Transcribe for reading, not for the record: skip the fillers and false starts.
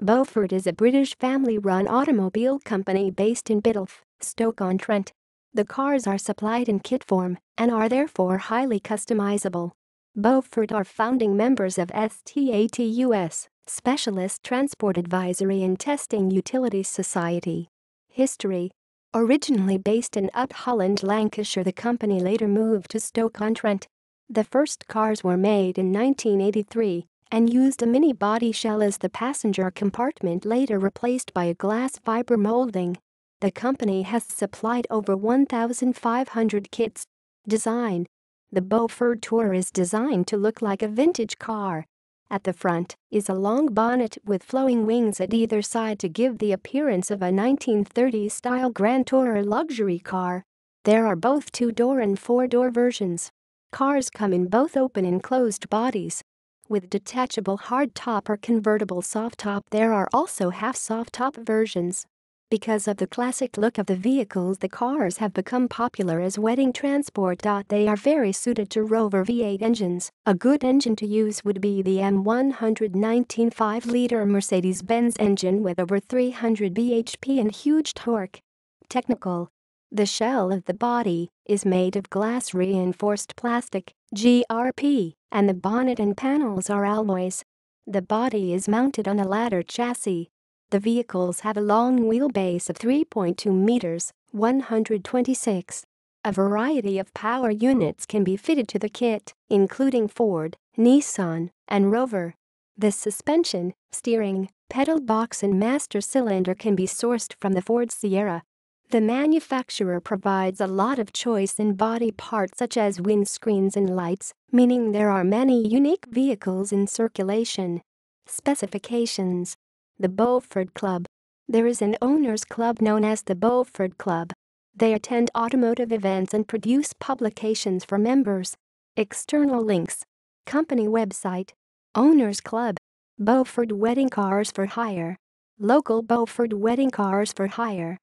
Beauford is a British family-run automobile company based in Biddulph, Stoke-on-Trent. The cars are supplied in kit form and are therefore highly customizable. Beauford are founding members of S.T.A.T.U.S, Specialist Transport Advisory and Testing Utilities Society. History. Originally based in Upholland, Lancashire, the company later moved to Stoke-on-Trent. The first cars were made in 1983 and used a mini body shell as the passenger compartment, later replaced by a glass fiber molding. The company has supplied over 1,500 kits. Design. The Beauford Tour is designed to look like a vintage car. At the front is a long bonnet with flowing wings at either side to give the appearance of a 1930s-style Grand Tourer luxury car. There are both 2-door and 4-door versions. Cars come in both open and closed bodies. With detachable hardtop or convertible softtop, there are also half-softtop versions. Because of the classic look of the vehicles, the cars have become popular as wedding transport. They are very suited to Rover V8 engines. A good engine to use would be the M119 5-liter Mercedes-Benz engine with over 300 bhp and huge torque. Technical. The shell of the body is made of glass-reinforced plastic, GRP, and the bonnet and panels are alloys. The body is mounted on a ladder chassis. The vehicles have a long wheelbase of 3.2 meters, 126. A variety of power units can be fitted to the kit, including Ford, Nissan, and Rover. The suspension, steering, pedal box and master cylinder can be sourced from the Ford Sierra. The manufacturer provides a lot of choice in body parts such as windscreens and lights, meaning there are many unique vehicles in circulation. Specifications. The Beauford Club. There is an owners club known as the Beauford Club. They attend automotive events and produce publications for members. External links. Company website. Owners Club. Beauford Wedding Cars for Hire. Local Beauford Wedding Cars for Hire.